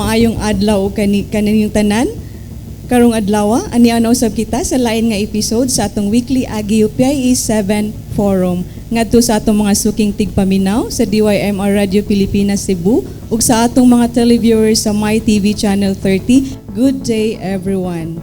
Maayong adlaw kaninyo tanan. Karong adlaw ani usab kita sa lain nga episode sa atong weekly AGIO PIA 7 forum ngadto sa atong mga suking tigpaminaw sa DYMR Radio Pilipinas Cebu ug sa atong mga televiewers sa My TV Channel 30. Good day everyone.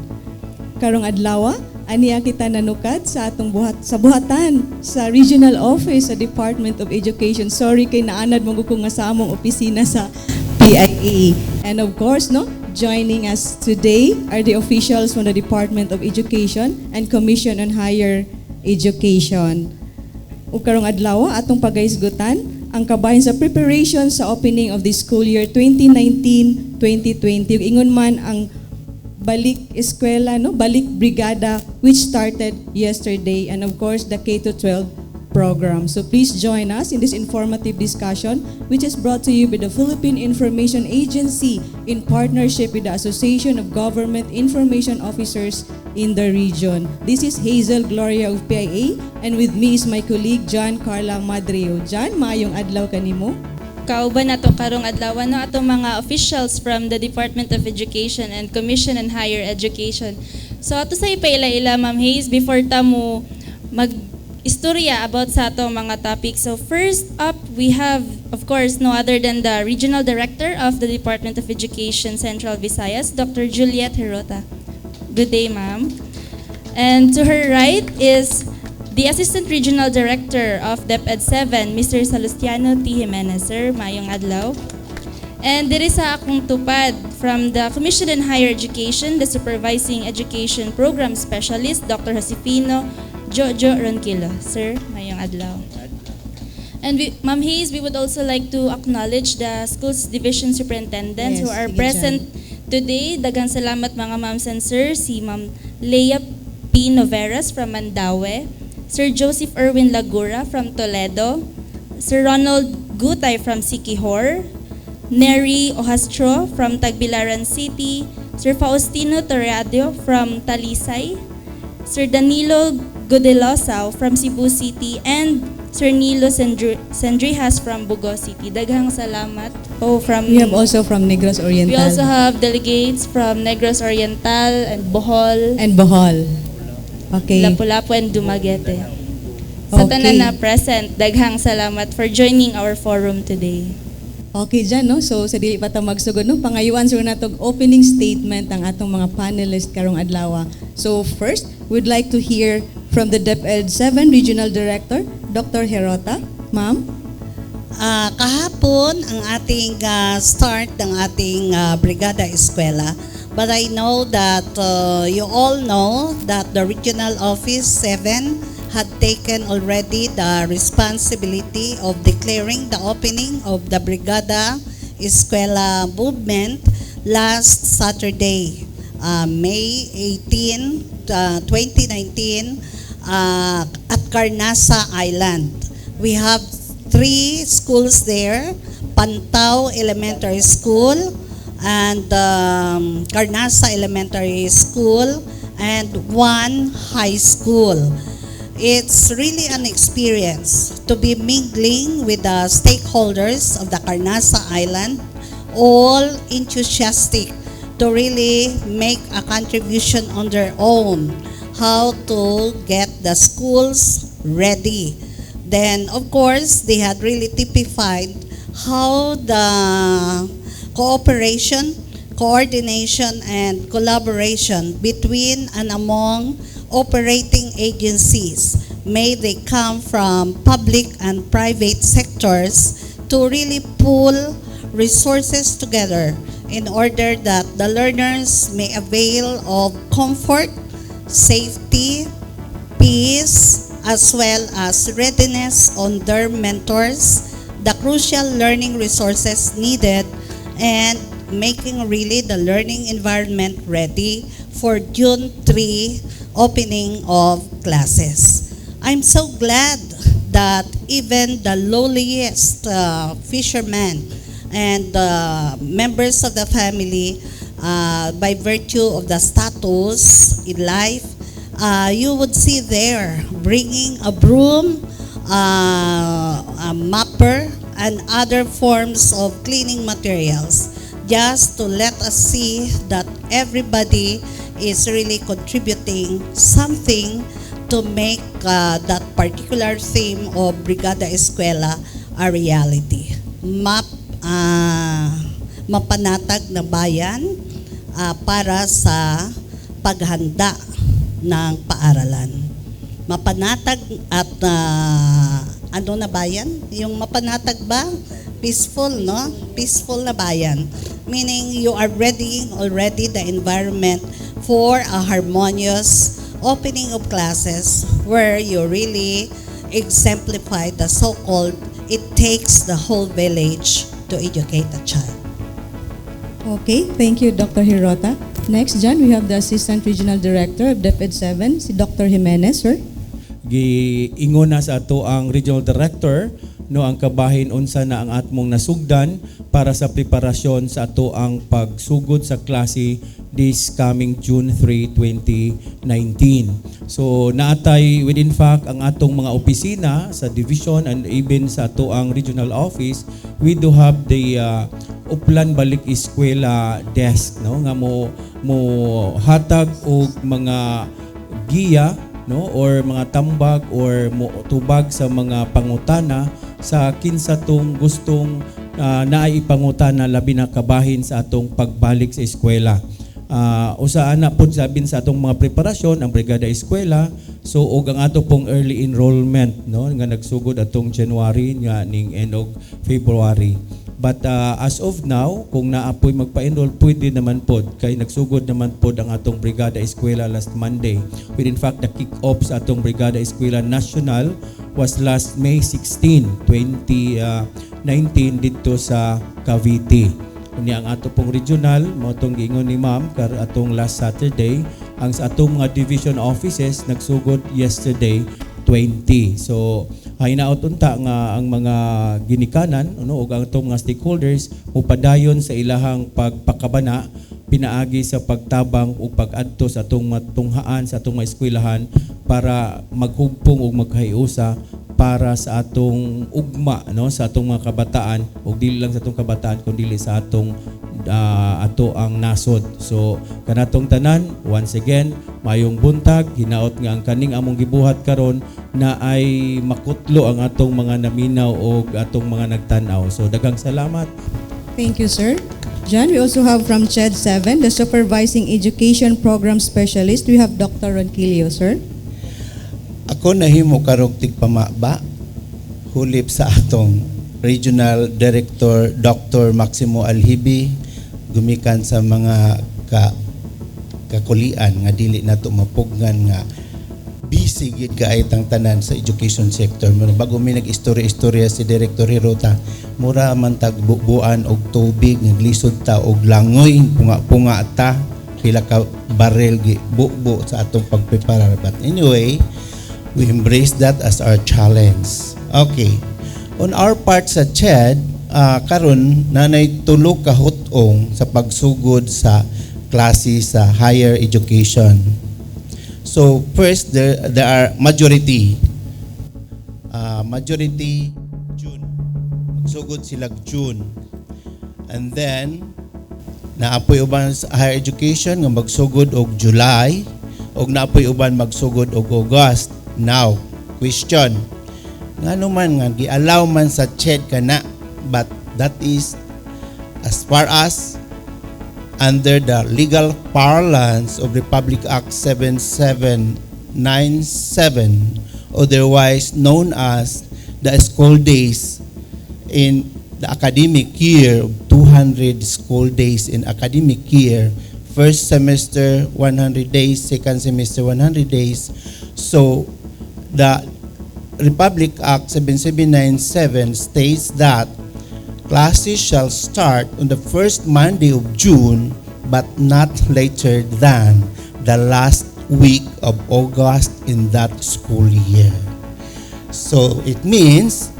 Karong adlaw aniya kita nanukad sa atong buhatan sa regional office sa Department of Education. Sorry kay naanad mo ko nga sa among opisina sa PIA. And of course, joining us today are the officials from the Department of Education and Commission on Higher Education. Ug karong adlaw atong pagahisgutan ang kabahin sa preparation sa opening of the school year 2019-2020. Ingon man ang balik eskwela, balik brigada, which started yesterday, and of course the K-12 program. So please join us in this informative discussion, which is brought to you by the Philippine Information Agency in partnership with the Association of Government Information Officers in the region. This is Hazel Gloria of PIA, and with me is my colleague John Carla Madreo. John, maayong adlaw kanimo. Kauban nato karong adlaw atong mga officials from the Department of Education and Commission on Higher Education. So ato sa ipaila-ila Ma'am Hayes before ta mo istorya about sa atong mga topics. So first up, we have, of course, no other than the Regional Director of the Department of Education Central Visayas, Dr. Juliet Hirota. Good day, ma'am. And to her right is the Assistant Regional Director of DepEd 7, Mr. Salustiano T. Jimenez. Sir, mayong adlaw. And diri sa akong tupad from the Commission on Higher Education, the Supervising Education Program Specialist, Dr. Josefino Jojo Ronquillo. Sir, mayong adlaw. And Ma'am Hayes, we would also like to acknowledge the Schools Division Superintendents who are present today. Daghang salamat mga ma'ams and sir. Si Ma'am Leia P. Noveras from Mandaue, Sir Joseph Erwin Lagura from Toledo, Sir Ronald Gutay from Siquijor, Neri Ohastro from Tagbilaran City, Sir Faustino Torreadio from Talisay, Sir Danilo Godelosa from Cebu City, and Sir Nilo Sendrijas from Bugo City. Daghang salamat. We have also from Negros Oriental. We also have delegates from Negros Oriental and Bohol. Okay. Lapu-Lapu and Dumaguete. Sa tanan na present, daghang salamat for joining our forum today. Okay dyan, So sa dili pa ta magsugod, pangayuan sa natong opening statement ang atong mga panelists karong adlaw. So first, we'd like to hear from the DepEd 7 Regional Director, Dr. Hirota. Ma'am? Kahapon ang ating start ng ating Brigada Eskwela. But I know that you all know that the Regional Office 7 had taken already the responsibility of declaring the opening of the Brigada Eskwela movement last Saturday, May 18, 2019, at Carnasa Island. We have 3 schools there, Pantao Elementary School and Carnasa Elementary School and 1 high school. It's really an experience to be mingling with the stakeholders of the Carnasa Island, all enthusiastic to really make a contribution on their own, how to get the schools ready. Then, of course, they had really typified how the cooperation, coordination, and collaboration between and among operating agencies, may they come from public and private sectors, to really pool resources together in order that the learners may avail of comfort, safety, peace, as well as readiness on their mentors, the crucial learning resources needed, and making really the learning environment ready for June 3 opening of classes. I'm so glad that even the lowliest fishermen and members of the family, by virtue of the status in life, you would see there bringing a broom, a mopper, and other forms of cleaning materials, just to let us see that everybody is really contributing something to make that particular theme of Brigada Eskwela a reality. Mapanatag na bayan para sa paghanda ng paaralan. Mapanatag at ano na bayan? Yung mapanatag ba? Peaceful, no? Peaceful na bayan. Meaning you are readying already the environment for a harmonious opening of classes where you really exemplify the so-called it takes the whole village to educate a child. Okay, thank you, Dr. Hirota. Next, John, we have the Assistant Regional Director of DepEd 7, si Dr. Jimenez, sir. Giingon na sa ato ang Regional Director no ang kabahin unsa na ang atmong nasugdan para sa preparasyon sa ato ang pagsugod sa klase this coming June 3, 2019. So naatay within fact ang atong mga opisina sa division and even sa ato ang regional office, we do have the Uplan Balik Eskwela desk no nga mo hatag og mga giya no or mga tambag or tubag sa mga pangutana sa kinsa tong gustong naipangutana labi na kabahin sa atong pagbalik sa eskwela. Usa ana pod sabin sa atong mga preparasyon ang Brigada Eskwela, so og ang ato pong early enrollment no nga nagsugod atong January nga ning end of February. But as of now, kung naapoy magpa-enroll, pwede naman pod. Kay nagsugod naman pod ang atong Brigada Eskwela last Monday. With in fact, the kick-off sa atong Brigada Eskwela National was last May 16, 2019 dito sa Cavite. Kuni ang ato pong regional, mo itong giingon ni ma'am, kar atong last Saturday, ang sa atong mga division offices nagsugod yesterday, 20. So, hinaot unta nga ang mga ginikanan ug ang atong mga stakeholders mupadayon sa ilahang pagpakabana pinaagi sa pagtabang ug pag-adto sa atong matunghaan sa atong mga eskwelahan para maghugpong ug magkahiusa para sa atong ugma no sa atong mga kabataan ug dili lang sa atong kabataan kundi sa atong ato ang nasod. So kanatong tanan once again mayong buntag hinaot nga ang kaning among gibuhat karon na ay makutlo ang atong mga naminaw o atong mga nagtanaw. So daghang salamat. Thank you, sir. John, we also have from CHED 7, the Supervising Education Program Specialist. We have Dr. Ronquillo, sir. Ako nahimo karong tigpamaba hulip sa atong Regional Director Dr. Maximo Alhibi gumikan sa mga kakulian nga dili nato mapugnan nga busy gid kaay tang tanan sa education sector. Bago mi nag-istorya si Director Hirota, mura man tag buuan og tubig naglisod ta og langoy punga ta pila ka barrel gi bubo sa atong pagprepare. But anyway, we embrace that as our challenge. Okay. On our part sa CHED, karon nanay tulo ka hutong sa pagsugod sa klase sa higher education. So first, there are majority June. Magsugod sila June. And then, naapoy uban sa higher education nga magsugod og July, og naapoy uban magsugod og August. Now, question. Ngano man nga gi-allow man sa CHED kana, but that is as far as under the legal parlance of Republic Act 7797, otherwise known as the school days in the academic year, 200 school days in academic year, first semester 100 days, second semester 100 days. So the Republic Act 7797 states that classes shall start on the first Monday of June, but not later than the last week of August in that school year. So it means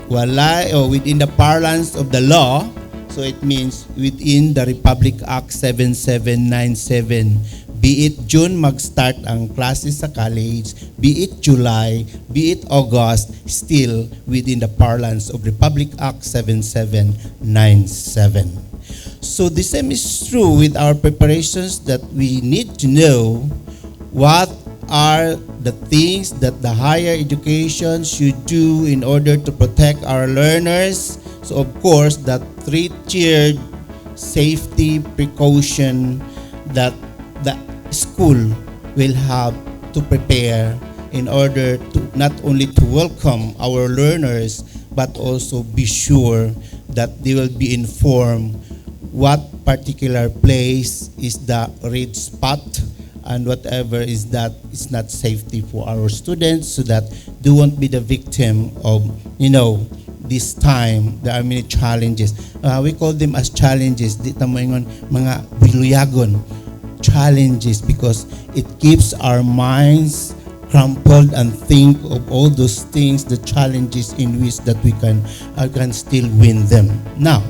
within the parlance of the law, so it means within the Republic Act 7797, be it June mag-start ang classes sa college, be it July, be it August, still within the parlance of Republic Act 7797. So the same is true with our preparations, that we need to know what are the things that the higher education should do in order to protect our learners. So of course, that three-tiered safety precaution that the school will have to prepare in order to not only to welcome our learners, but also be sure that they will be informed what particular place is the red spot, and whatever is that is not safety for our students, so that they won't be the victim of, this time. There are many challenges. We call them as challenges. Di tamo ingon mga biluyagon challenges, because it keeps our minds crumpled and think of all those things, the challenges in which that we can still win them. Now,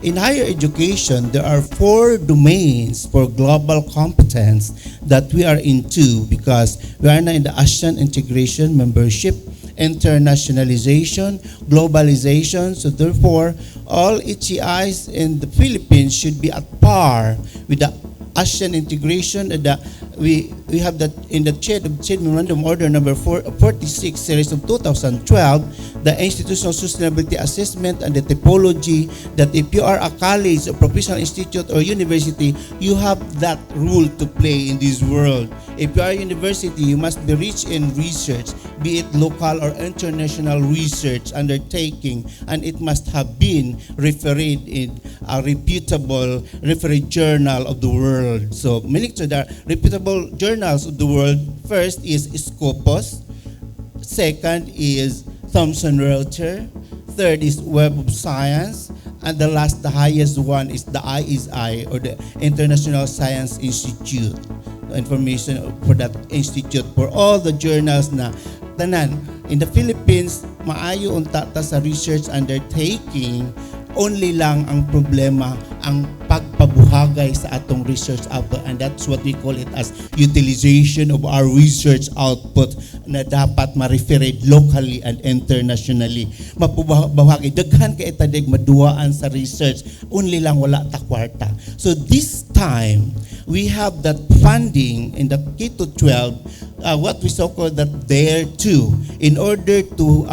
in higher education, there are 4 domains for global competence that we are into, because we are now in the ASEAN integration membership, internationalization, globalization. So therefore, all HEIs in the Philippines should be at par with the ASEAN integration. We have that in the CHED Memorandum Order number 46 series of 2012, the institutional sustainability assessment and the typology, that if you are a college, a professional institute or university, you have that role to play in this world. If you are a university, you must be rich in research, be it local or international research undertaking, and it must have been referred in a reputable refereed journal of the world. So, meaning to the reputable journals of the world, first is Scopus, second is Thomson Reuters, third is Web of Science, and the highest one is the ISI, or the International Science Institute. Information for that institute for all the journals na tanan. In the Philippines, maayo unta ta sa research undertaking, only lang ang problema ang pagpabuhagay sa atong research output, and that's what we call it as utilization of our research output na dapat ma-referred locally and internationally. Mapubuhagay, daghan ka itadig maduaan sa research, only lang wala ta kwarta. So this time, we have that funding in the K-12, what we so-called that DARE 2, in order to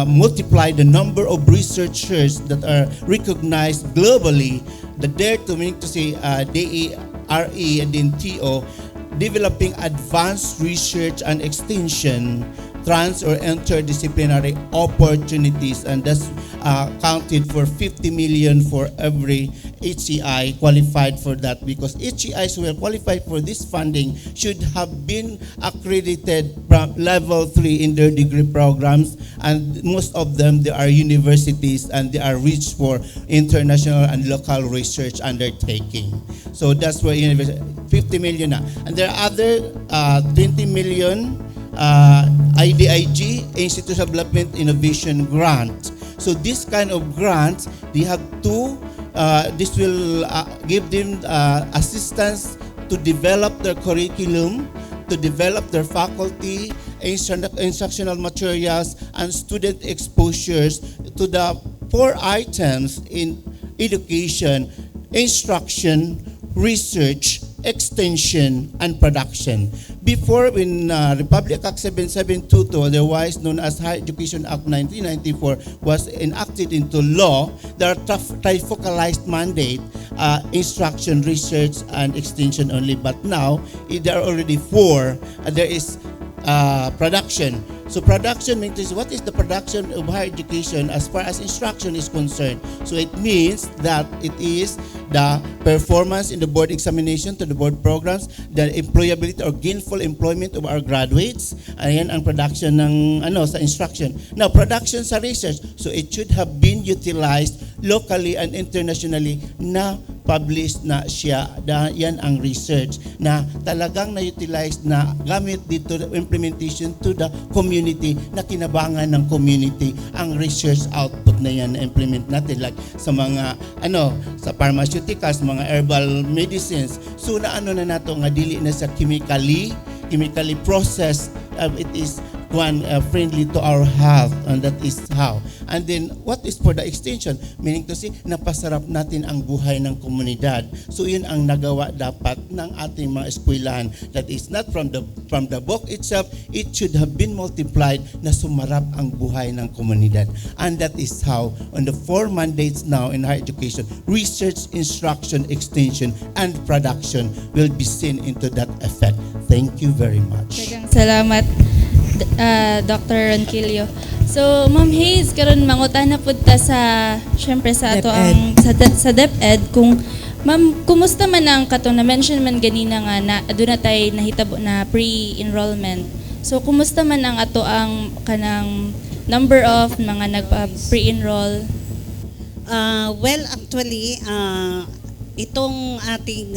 multiply the number of researchers that are recognized globally. The DARE 2 meaning to say DARE and then TO, developing advanced research and extension, trans or interdisciplinary opportunities, and that's counted for 50 million for every HEI qualified for that, because HEIs who are qualified for this funding should have been accredited from level 3 in their degree programs, and most of them, they are universities and they are rich for international and local research undertaking. So that's where 50 million na. And there are other 20 million IDIG, Institutional Development Innovation Grant. So this kind of grants, they have to, this will give them assistance to develop their curriculum, to develop their faculty, instructional materials, and student exposures to the 4 items in education: instruction, research, extension, and production. Before, when Republic Act 7722, otherwise known as Higher Education Act 1994, was enacted into law, there are trifocalized mandate, instruction, research, and extension only. But now, there are already 4. There is production. So production means what is the production of higher education as far as instruction is concerned. So it means that it is the performance in the board examination to the board programs, the employability or gainful employment of our graduates. Ayan ang production ng sa instruction. Now, production sa research. So it should have been utilized locally and internationally na published na siya. Yan ang research na talagang na-utilize na gamit dito implementation to the community na kinabangan ng community ang research output na yan na implement natin like sa mga sa pharmaceuticals, mga herbal medicines. So na nato nga dili na sa chemically processed, it is friendly to our health, and that is how. And then what is for the extension, meaning to say napasarap natin ang buhay ng komunidad. So yun ang nagawa dapat ng ating mga eskwelahan, that is not from the book itself, it should have been multiplied na sumarap ang buhay ng komunidad. And that is how on the 4 mandates now in higher education, research, instruction, extension, and production will be seen into that effect. Thank you very much. Daghang salamat, Dr. Ronquillo. So, Ma'am Hayes, karon mangutana pud ta syempre sa ato ang sa DepEd kung Ma'am, kumusta man ang katong na-mention man ganina nga na aduna tay nahitabo na pre-enrollment. So, kumusta man ang ato ang kanang number of mga nagpa-pre-enroll? Well, actually, itong ating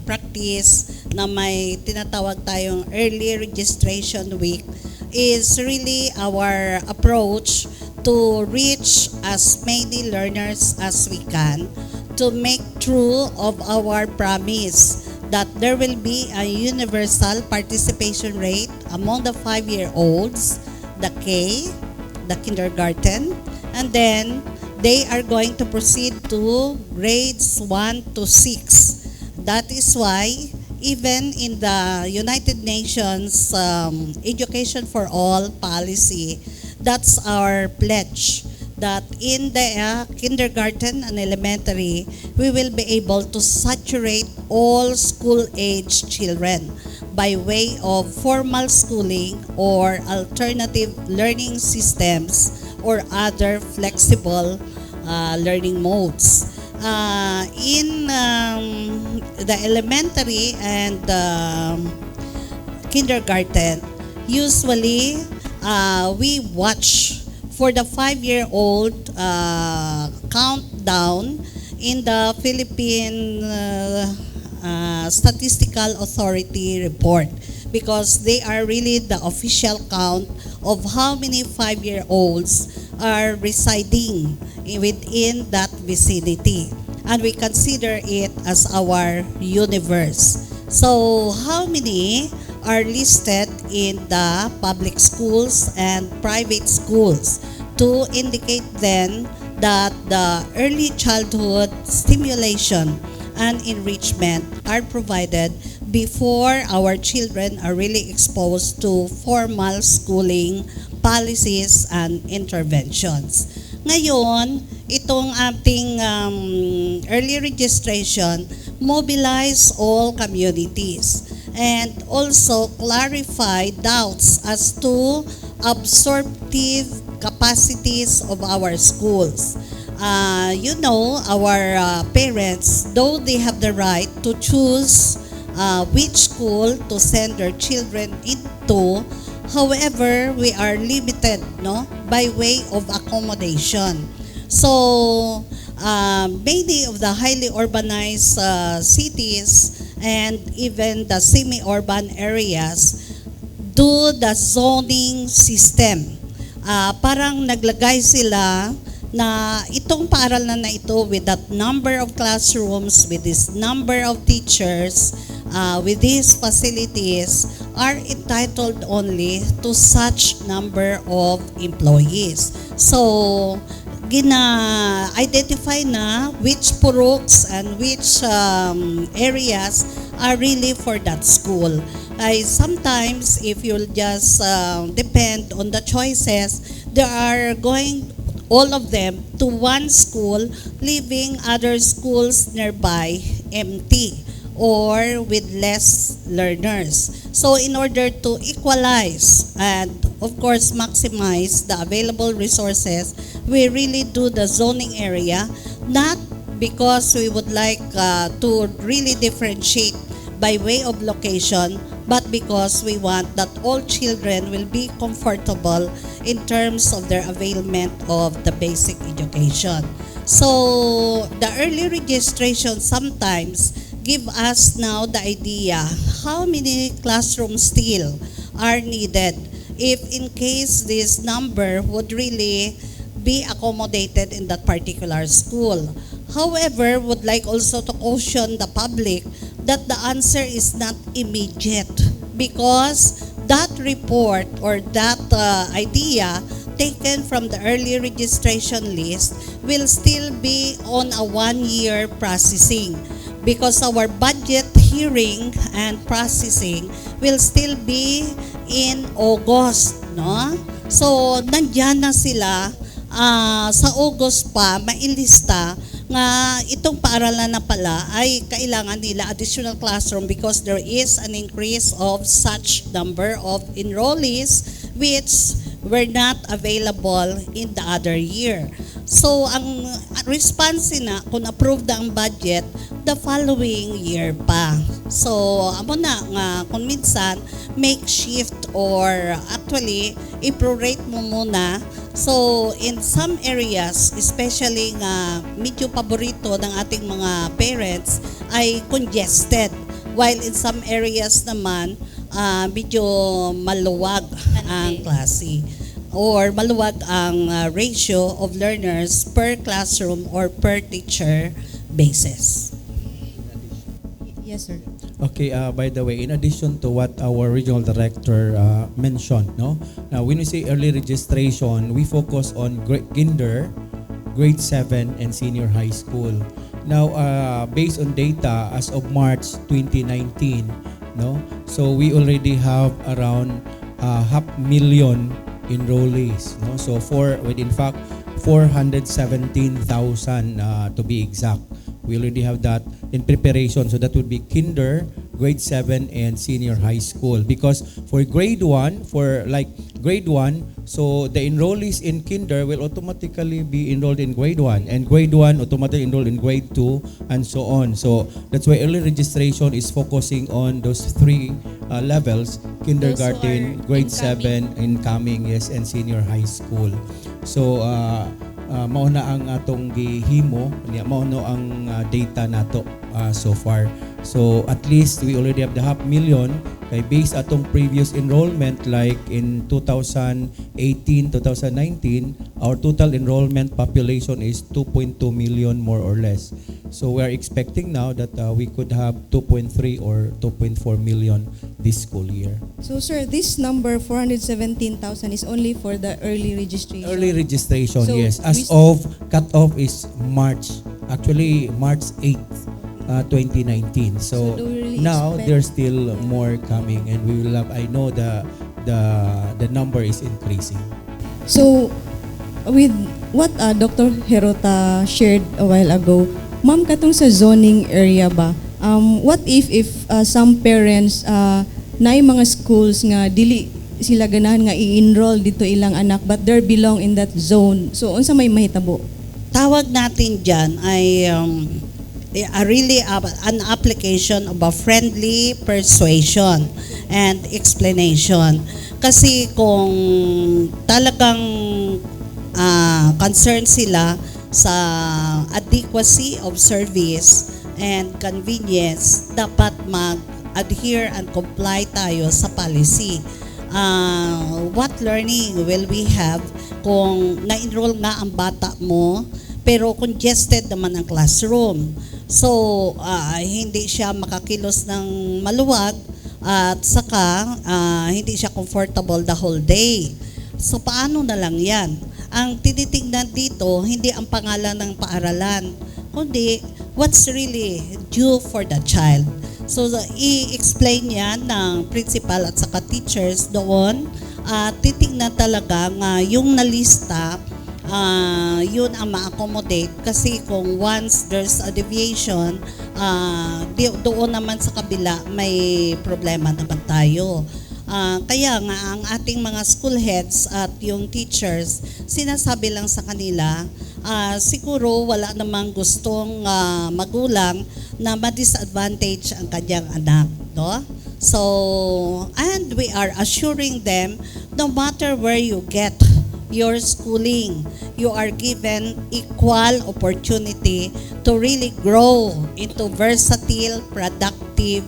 practice na may tinatawag tayong early registration week is really our approach to reach as many learners as we can to make true of our promise that there will be a universal participation rate among the 5-year-olds, the K, the kindergarten, and then they are going to proceed to grades 1 to 6. That is why even in the United Nations Education for All policy, that's our pledge that in the kindergarten and elementary, we will be able to saturate all school-age children by way of formal schooling or alternative learning systems or other flexible learning modes. In the elementary and kindergarten, usually we watch for the 5-year-old countdown in the Philippine Statistical Authority report because they are really the official count of how many 5-year-olds are residing within that vicinity, and we consider it as our universe. So how many are listed in the public schools and private schools to indicate then that the early childhood stimulation and enrichment are provided before our children are really exposed to formal schooling policies and interventions. Ngayon, itong ating early registration mobilize all communities and also clarify doubts as to absorptive capacities of our schools. Our parents, though they have the right to choose which school to send their children into, however, we are limited, by way of accommodation. So, many of the highly urbanized cities and even the semi-urban areas do the zoning system. Parang naglagay sila na itong paaralan na ito with that number of classrooms, with this number of teachers, with these facilities are entitled only to such number of employees. So, identify na which puruks and which areas are really for that school. Sometimes, if you'll just depend on the choices, they are going all of them to one school, leaving other schools nearby empty. or with less learners. So in order to equalize and of course maximize the available resources, we really do the zoning area, not because we would like to really differentiate by way of location, but because we want that all children will be comfortable in terms of their availment of the basic education. So the early registration sometimes give us now the idea how many classrooms still are needed if in case this number would really be accommodated in that particular school. However, would like also to caution the public that the answer is not immediate because that report or that idea taken from the early registration list will still be on a 1-year processing because our budget hearing and processing will still be in August, no? So, nandyan na sila sa August pa, mailista nga itong paaralan na pala ay kailangan nila additional classroom because there is an increase of such number of enrollees which were not available in the other year. So ang response na kung approved ang budget the following year pa. So amo na nga kung minsan makeshift or actually i-prorate mo muna. So in some areas, especially nga medyo paborito ng ating mga parents ay congested. While in some areas naman, medyo maluwag ang klase or maluwag ang ratio of learners per classroom or per teacher basis. Yes, sir. Okay, by the way, in addition to what our regional director mentioned, no? Now, when we say early registration, we focus on kinder, grade 7, and senior high school. Now, based on data as of March 2019, no? So we already have around 500,000 enrollees, no? So in fact 417,000 to be exact. We already have that in preparation. So that would be kinder, grade 7, and senior high school. Because for grade 1, so the enrollees in kinder will automatically be enrolled in grade 1. And grade 1 automatically enrolled in grade 2 and so on. So that's why early registration is focusing on those 3 levels, kindergarten, grade 7, incoming, yes, and senior high school. So mauna ang atong gihimo, mauna ang data nato so far. So at least we already have the 500,000 kay based atong previous enrollment like in 2018, 2019, our total enrollment population is 2.2 million more or less. So we are expecting now that we could have 2.3 or 2.4 million this school year. So, sir, this number, 417,000, is only for the early registration? Early registration, So, yes. As of cutoff is March 8th, 2019. So So do we really now expect- there's still more coming, and we will have. I know the number is increasing. So, with what Dr. Herota shared a while ago, ma'am, katong sa zoning area ba, what if some parents naay mga schools nga dili sila ganahan nga i-enroll dito ilang anak but they belong in that zone. So, unsa may mahitabo? Tawag natin dyan ay an application of a friendly persuasion and explanation. Kasi kung talagang concerned sila sa adequacy of service and convenience, dapat mag-adhere and comply tayo sa policy. What learning will we have kung na-enroll nga ang bata mo pero congested naman ang classroom? So, hindi siya makakilos ng maluwag at saka hindi siya comfortable the whole day. So, paano na lang yan? Ang tinitingnan dito, hindi ang pangalan ng paaralan, kundi what's really due for the child. So, i-explain yan ng principal at saka teachers doon. Titingnan talaga nga yung nalista yun ang ma-accommodate kasi kung once there's a deviation, doon naman sa kabila may problema naman tayo. Kaya nga ang ating mga school heads at yung teachers, sinasabi lang sa kanila, siguro wala namang gustong magulang na ma-disadvantage ang kanyang anak, no? So, and we are assuring them, no matter where you get your schooling, you are given equal opportunity to really grow into versatile, productive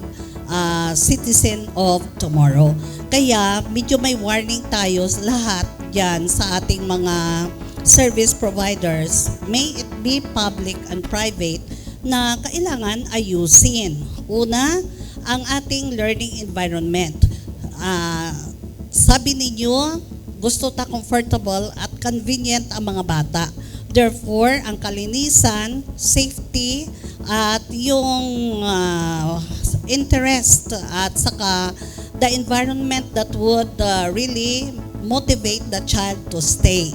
citizen of tomorrow. Kaya medyo may warning tayo sa lahat dyan sa ating mga service providers, may it be public and private, na kailangan ayusin. Una, ang ating learning environment. Sabi ninyo, gusto ta comfortable at convenient ang mga bata. Therefore, ang kalinisan, safety, at yung interest at saka the environment that would really motivate the child to stay.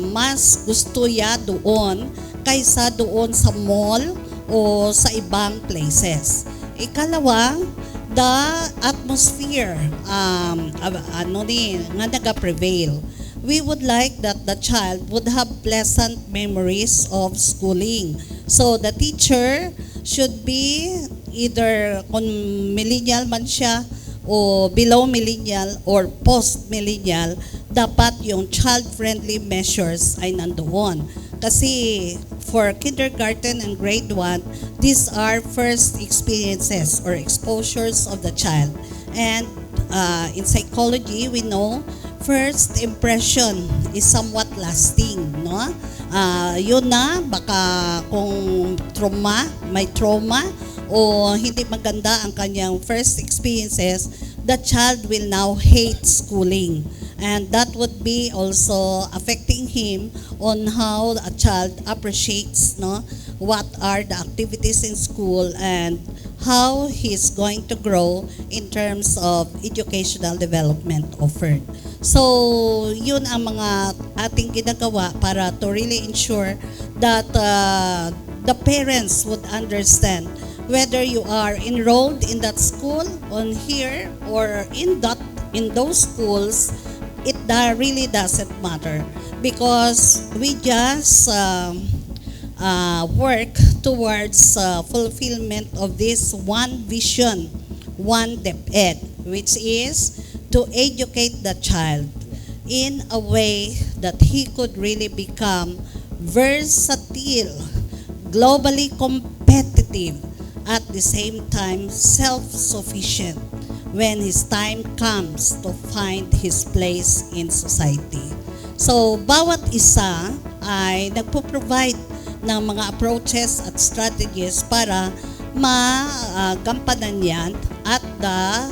Mas gusto ya doon kaysa doon sa mall o sa ibang places. Ikalawa, the atmosphere nga naga-prevail. We would like that the child would have pleasant memories of schooling. So the teacher should be either kung millennial man siya o below millennial or post-millennial, dapat yung child-friendly measures ay nandoon. Kasi for kindergarten and grade 1, these are first experiences or exposures of the child. And in psychology, we know first impression is somewhat lasting, no? Yun na, baka kung may trauma o hindi maganda ang kanyang first experiences, the child will now hate schooling. And that would be also affecting him on how a child appreciates, no, what are the activities in school and how he's going to grow in terms of educational development offered. So, yun ang mga ating ginagawa para to really ensure that the parents would understand whether you are enrolled in that school on here or in those schools. It really doesn't matter because we just work towards fulfillment of this one vision, one DepEd, which is to educate the child in a way that he could really become versatile, globally competitive, at the same time self-sufficient when his time comes to find his place in society. So, bawat isa ay nagpo-provide ng mga approaches at strategies para magampanan yan at the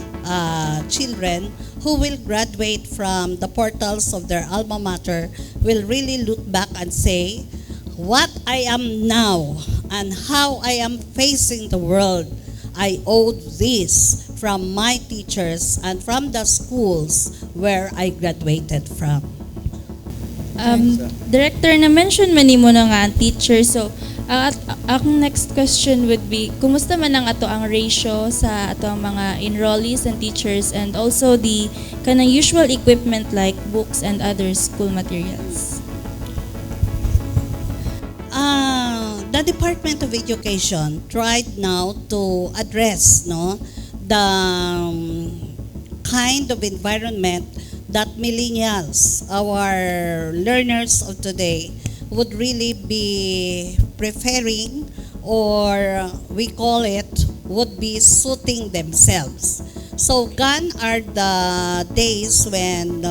children who will graduate from the portals of their alma mater will really look back and say, what I am now and how I am facing the world, I owe this from my teachers and from the schools where I graduated from. Director, na-mention man mo na nga ang teacher. So, ang next question would be, kumusta man ang ato ang ratio sa ato ang mga enrollees and teachers and also the kanang usual equipment like books and other school materials? The Department of Education tried now to address, no, the kind of environment that millennials, our learners of today, would really be preferring, or we call it, would be suiting themselves. So gone are the days when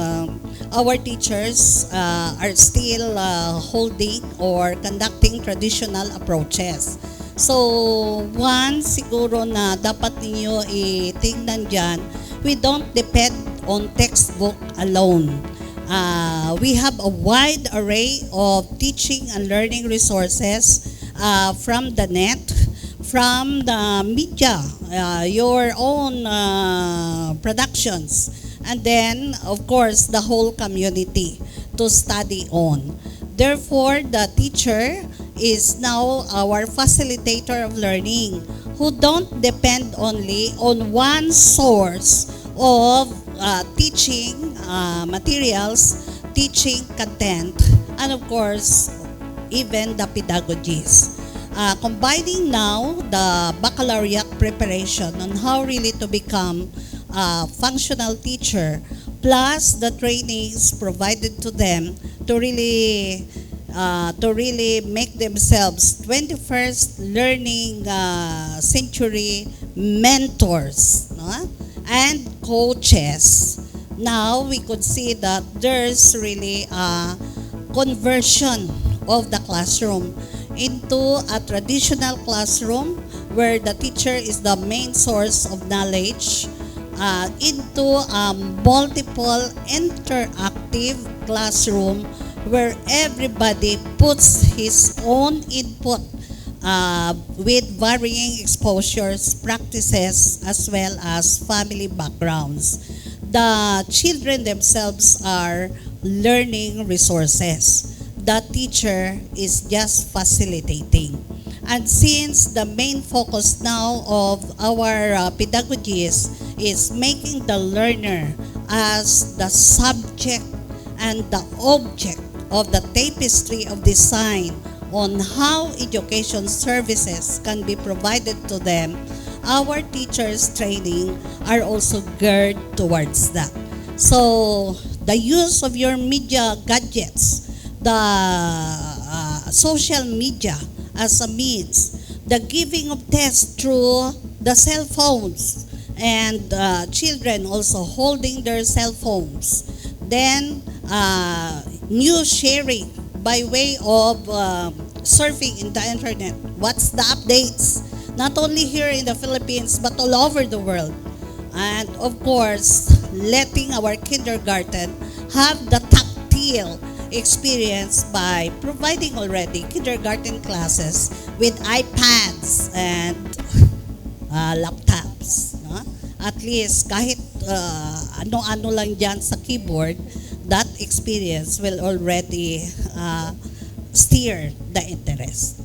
our teachers are still holding or conducting traditional approaches. So, one siguro na dapat ninyo itingnan dyan, we don't depend on textbook alone. We have a wide array of teaching and learning resources from the net, from the media, your own productions, and then, of course, the whole community to study on. Therefore, the teacher is now our facilitator of learning who don't depend only on one source of teaching materials, teaching content, and of course, even the pedagogies. Combining now the baccalaureate preparation on how really to become a functional teacher, plus the trainings provided to them to really make themselves 21st learning century mentors, no? And coaches. Now we could see that there's really a conversion of the classroom into a traditional classroom where the teacher is the main source of knowledge, into a multiple interactive classroom where everybody puts his own input with varying exposures, practices, as well as family backgrounds. The children themselves are learning resources. The teacher is just facilitating. And since the main focus now of our pedagogies is making the learner as the subject and the object of the tapestry of design on how education services can be provided to them, our teachers' training are also geared towards that. So the use of your media gadgets, the social media as a means, the giving of tests through the cell phones, and children also holding their cell phones. Then news sharing by way of surfing in the internet. What's the updates? Not only here in the Philippines, but all over the world. And of course, letting our kindergarten have the tactile experience by providing already kindergarten classes with iPads and laptops. No? At least kahit ano-ano lang dyan sa keyboard, that experience will already steer the interest.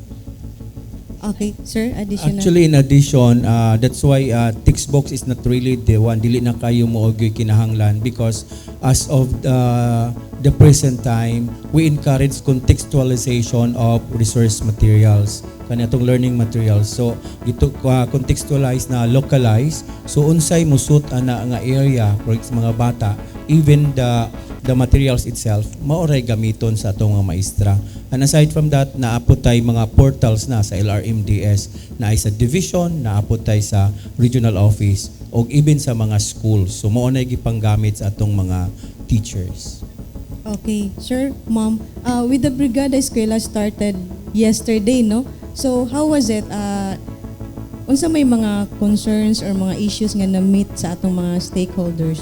Okay, sir, additional. Actually, in addition, that's why textbooks is not really the one. Dili na kayo mo kinahanglan because as of the present time, we encourage contextualization of resource materials, kanatong learning materials. So, ito contextualize na localize. So, unsay musut ana nga area for sa mga bata, even the materials itself, maoray gamiton sa atong mga maestra. And aside from that, naapot tayo mga portals na sa LRMDS, na ay sa division, naapot tayo sa regional office, o even sa mga schools. So, maunay gipanggamit sa atong mga teachers. Okay, sir, ma'am. With the Brigada Eskwela started yesterday, no? So, how was it? Unsa may mga concerns or mga issues nga na-meet sa atong mga stakeholders?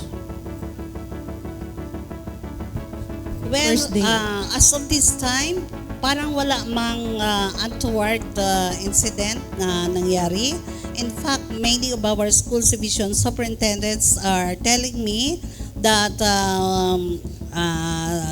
Well, First day. as of this time, parang wala mang untoward incident na nangyari. In fact, many of our school division superintendents are telling me that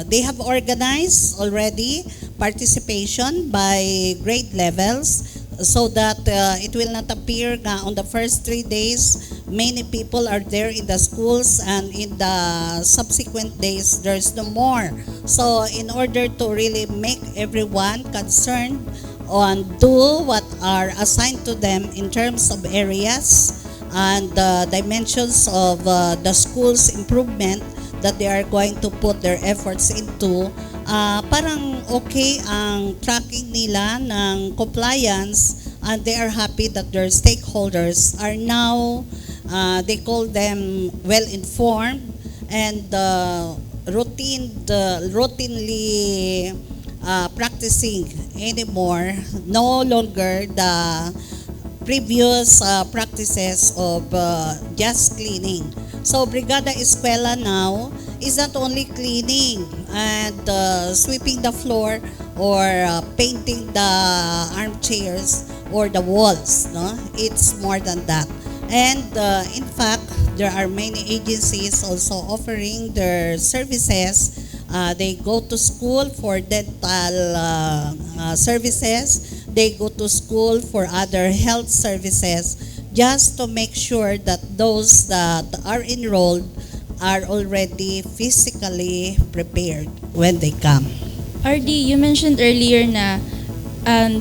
they have organized already participation by grade levels so that it will not appear na on the first 3 days many people are there in the schools and in the subsequent days there's no more. So in order to really make everyone concerned on do what are assigned to them in terms of areas and the dimensions of the school's improvement that they are going to put their efforts into, parang okay ang tracking nila ng compliance and they are happy that their stakeholders are now, they call them well-informed and routinely practicing anymore, no longer the previous practices of just cleaning. So Brigada Eskwela now is not only cleaning and sweeping the floor or painting the armchairs or the walls. No? It's more than that. And in fact, there are many agencies also offering their services They go to school for dental services. They go to school for other health services, just to make sure that those that are enrolled are already physically prepared when they come. RD, you mentioned earlier na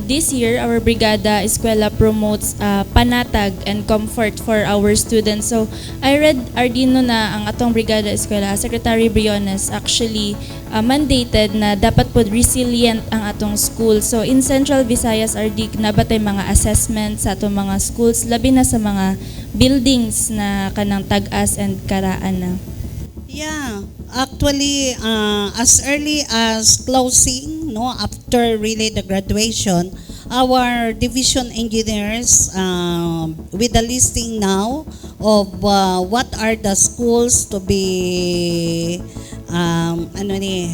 this year, our Brigada Eskwela promotes panatag and comfort for our students. So, I read, RD, no, na ang atong Brigada Eskwela, Secretary Briones actually mandated na dapat po resilient ang atong school. So, in Central Visayas, RD, nabatay mga assessments sa atong mga schools, labi na sa mga buildings na kanang tag-as and karaan na. Yeah, actually, as early as closing, no, after really the graduation, our division engineers, with the listing now of what are the schools to be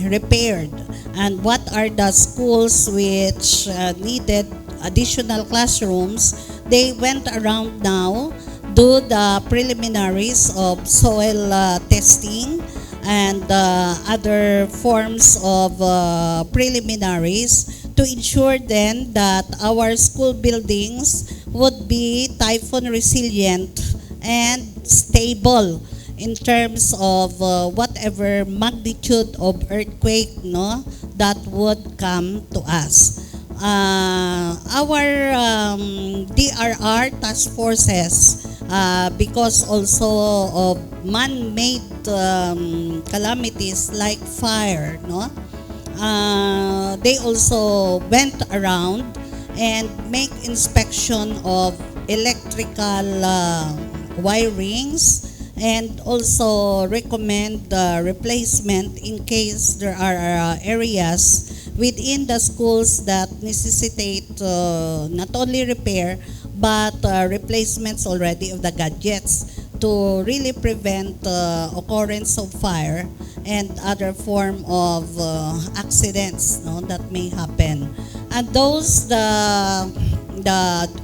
repaired, and what are the schools which needed additional classrooms, they went around now, do the preliminaries of soil testing and other forms of preliminaries to ensure then that our school buildings would be typhoon resilient and stable in terms of whatever magnitude of earthquake, no, that would come to us. Our DRR task forces, because also of man-made calamities like fire, no, they also went around and make inspection of electrical wirings, and also recommend replacement in case there are areas within the schools that necessitate not only repair but replacements already of the gadgets to really prevent occurrence of fire and other form of accidents, no, that may happen. And those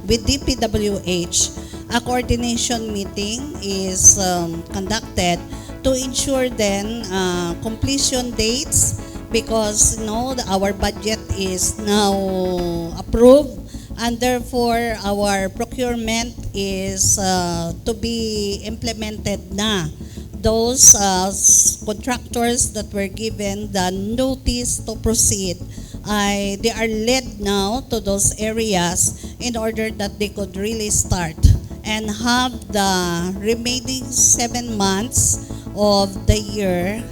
with DPWH, a coordination meeting is conducted to ensure then completion dates, because our budget is now approved, and therefore our procurement is to be implemented na. Those contractors that were given the notice to proceed, they are led now to those areas in order that they could really start and have the remaining 7 months of the year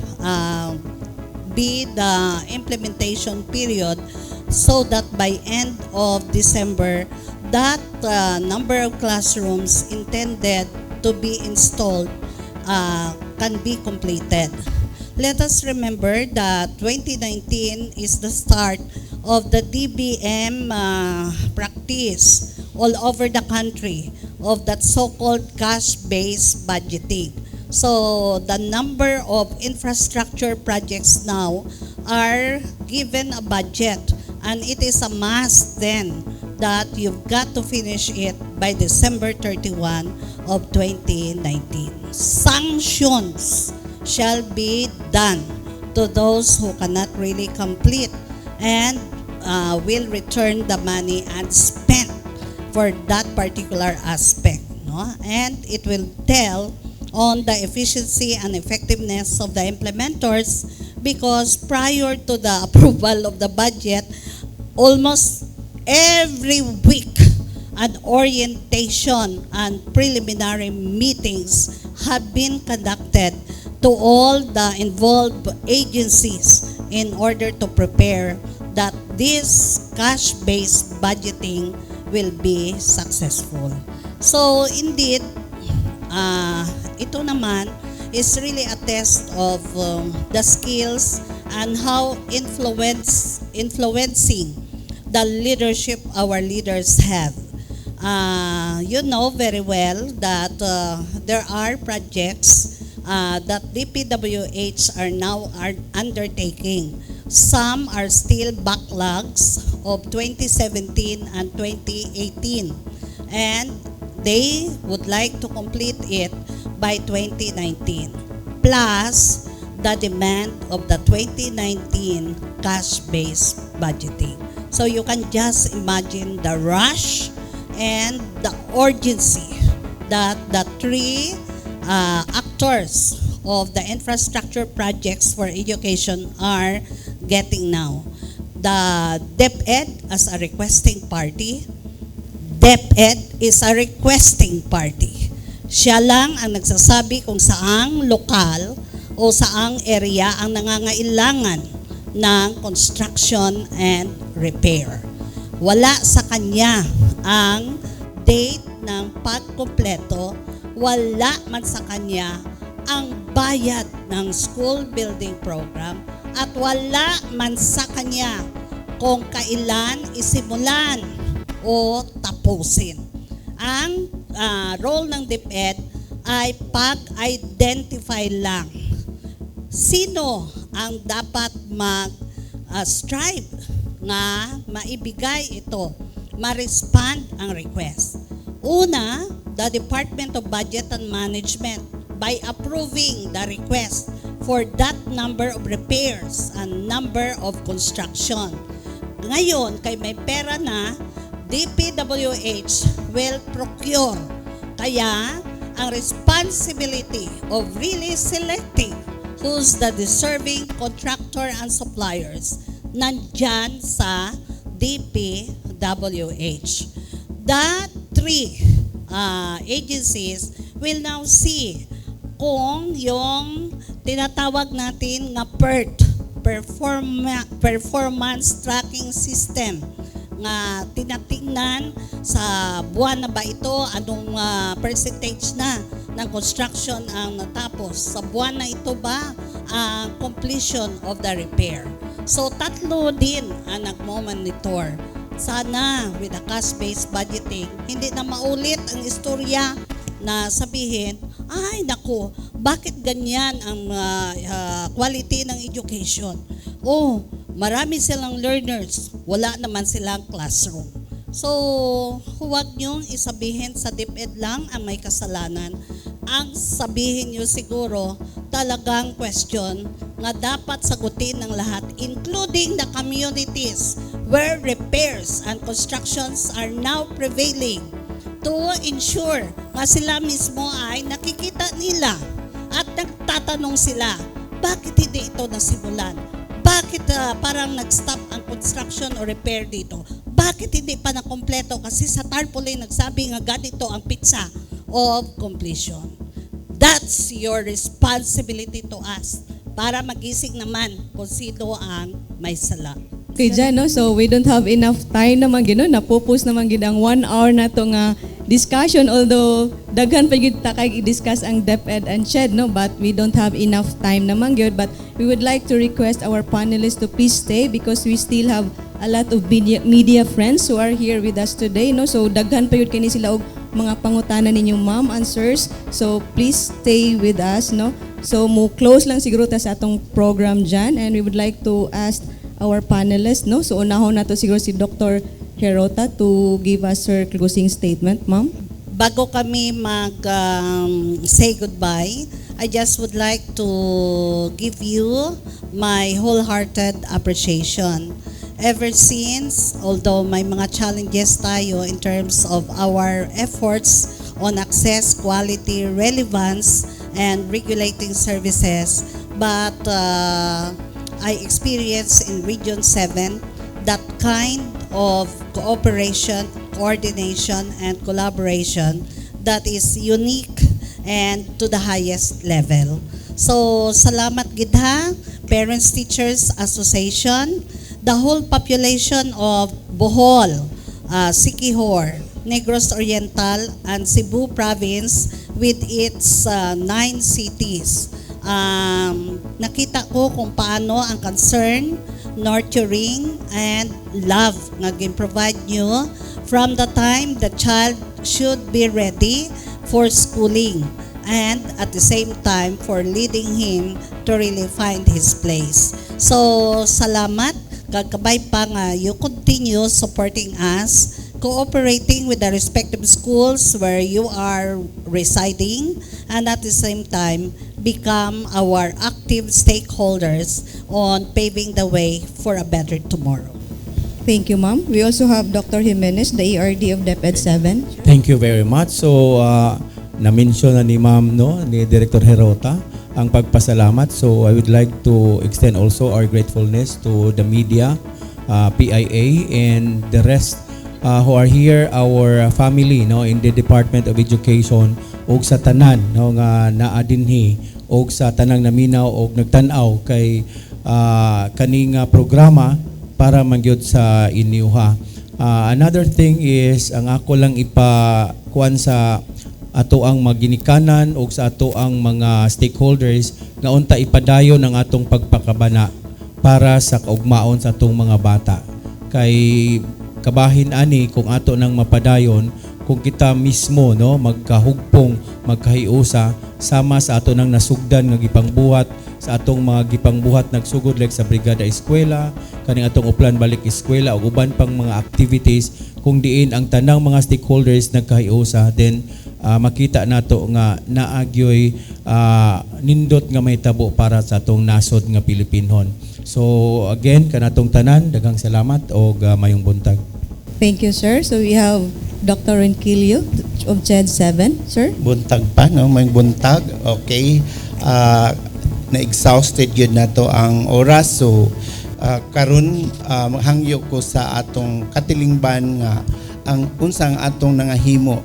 be the implementation period, so that by end of December, that number of classrooms intended to be installed can be completed. Let us remember that 2019 is the start of the DBM practice all over the country of that so-called cash-based budgeting. So the number of infrastructure projects now are given a budget, and it is a must then that you've got to finish it by December 31 of 2019. Sanctions shall be done to those who cannot really complete, and will return the money and spent for that particular aspect, no? And it will tell on the efficiency and effectiveness of the implementers, because prior to the approval of the budget, almost every week an orientation and preliminary meetings have been conducted to all the involved agencies in order to prepare that this cash-based budgeting will be successful. So indeed, ito naman is really a test of the skills and how influencing the leadership our leaders have. You know very well that there are projects that DPWH are now undertaking. Some are still backlogs of 2017 and 2018, and they would like to complete it by 2019. Plus, the demand of the 2019 cash-based budgeting. So you can just imagine the rush and the urgency that the three actors of the infrastructure projects for education are getting now. The DepEd as a requesting party, DepEd is a requesting party. Siya lang ang nagsasabi kung saang lokal o saang area ang nangangailangan ng construction and repair. Wala sa kanya ang date ng pagkumpleto, wala man sa kanya ang bayad ng school building program, at wala man sa kanya kung kailan isimulan o tapusin. Ang role ng DepEd ay pag-identify lang sino ang dapat mag-strive na maibigay ito, ma-respond ang request. Una, the Department of Budget and Management by approving the request for that number of repairs and number of construction. Ngayon, kay may pera na, DPWH will procure. Kaya, ang responsibility of really selecting who's the deserving contractor and suppliers nandyan sa DPWH. The three agencies will now see kung yung tinatawag natin na PERT, Performance Tracking System, nga tinatingnan sa buwan na ba ito, anong percentage na ng construction ang natapos, sa buwan na ito ba ang completion of the repair. So tatlo din ang nagmo-monitor. Sana with the cash-based budgeting, hindi na maulit ang istorya na sabihin, ay naku, bakit ganyan ang quality ng education? Oh, marami silang learners, wala naman silang classroom. So, huwag niyong isabihin sa DepEd lang ang may kasalanan. Ang sabihin niyo siguro, talagang question na dapat sagutin ng lahat, including the communities where repairs and constructions are now prevailing, to ensure na sila mismo ay nakikita nila at nagtatanong sila, bakit hindi ito nasimulan? Bakit parang nag-stop ang construction o repair dito? Bakit hindi pa nakompleto? Kasi sa tarpaulin nagsabi nga ganito ang pizza of completion. That's your responsibility to us para magising naman kung sino ang may sala. Okay, dyan, no? So we don't have enough time naman gino. Napupus naman gid ang 1 hour na to nga discussion, although daghan pa gid ta kay i-discuss ang DepEd and SHED, no? But we don't have enough time naman gyud. But we would like to request our panelists to please stay because we still have a lot of media friends who are here with us today, no? So daghan pa yun kini sila og mga pangutana ninyo, ma'am and sirs. So please stay with us, no? So mo close lang siguro ta sa atong program dyan, and we would like to ask our panelists, no? So unahon na to siguro si Dr. Herota to give us her closing statement, ma'am. Bago kami say goodbye, I just would like to give you my wholehearted appreciation. Ever since, although may mga challenges tayo in terms of our efforts on access, quality, relevance, and regulating services, but I experienced in Region 7 that kind of cooperation, coordination, and collaboration that is unique and to the highest level. So, salamat gidha, Parents Teachers Association, the whole population of Bohol, Siquijor, Negros Oriental, and Cebu Province with its 9 cities. Nakita ko kung paano ang concern, nurturing, and love nga gin-provide nyo from the time the child should be ready for schooling and at the same time for leading him to really find his place. So, salamat. Kagkabay pa nga, you continue supporting us cooperating with the respective schools where you are residing, and at the same time become our active stakeholders on paving the way for a better tomorrow. Thank you, ma'am. We also have Dr. Jimenez, the ERD of DepEd 7. Thank you very much. So, na-mention na ni Ma'am, no, ni Director Herota, ang pagpasalamat. So, I would like to extend also our gratefulness to the media, PIA, and the rest who are here, our family, no, in the Department of Education, og sa tanan, no, nga naa dinhi, og sa tanang naminaw, og nagtanaw kay kaning programa para mangyod sa inyo ha. Another thing is, ang ako lang ipakuan sa ato ang maginikanan o sa ato ang mga stakeholders nga unta ipadayon ang atong pagpakabana para sa kaugmaon sa atong mga bata. Kay kabahin ani kung ato nang mapadayon, kung kita mismo, no, magkahugpong, magkahiusa sama sa ato nang nasugdan nga gipangbuhat sa atong mga gipangbuhat nagsugod like sa Brigada Eskwela, kaning atong uplan balik eskwela o uban pang mga activities, kung diin ang tanang mga stakeholders nagkahiusa, then makita nato nga naagyoy nindot nga may tabo para sa atong nasod nga Pilipinon. So again, kanatong tanan, daghang salamat o mayong buntag. Thank you, sir. So we have Dr. Renquillo of CHED 7, sir. Buntag pa, no? May buntag. Okay. Na-exhausted yun na to ang oras. So, karon hangyo ko sa atong katilingban nga ang unsang atong nangahimo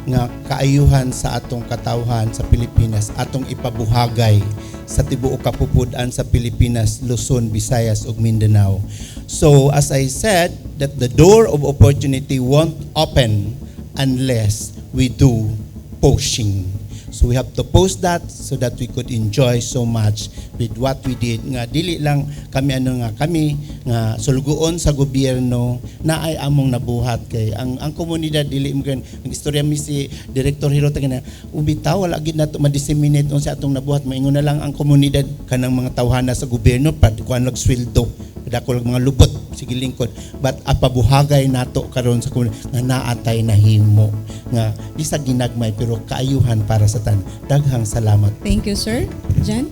nga kaayuhan sa atong katawhan sa Pilipinas, atong ipabuhagay sa tibuok kapupudan sa Pilipinas, Luzon, Visayas ug Mindanao. So as I said, that the door of opportunity won't open unless we do pushing. So we have to post that so that we could enjoy so much with what we did. Nga dili lang kami kami nga sulguon sa gobyerno na ay among nabuhat kay ang komunidad dili mo ang istorya mi si Director Hirota kana ubitaw wala gid nato ma-disseminate sa atong nabuhat, maingon na lang ang komunidad kanang mga tawhana sa gobyerno pad kuan lag sweldo dako mga lubot sige lingkod, but apabuhagay nato karon sa komunidad nga naatay nahimo nga isa ginagmay pero kaayuhan para sa tan. Daghang salamat. Thank you, sir. Jan?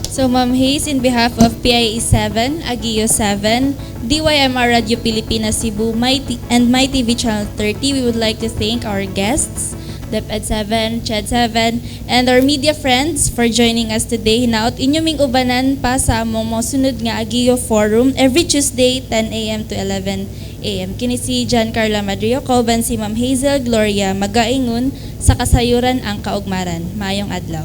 So, Ma'am Hayes, in behalf of PIA 7, AGIO 7, DYMR Radio Pilipinas Cebu, and My TV Channel 30, we would like to thank our guests, DepEd 7, CHED 7, and our media friends for joining us today. Hinaot inyong ubanan pa sa among mga sunod nga AGIO Forum every Tuesday, 10 a.m. to 11 a.m. Kini si John Carla Madrio, kauban si Ma'am Hazel Gloria Magaingon sa Kasayuran ang Kaugmaran. Mayong adlaw.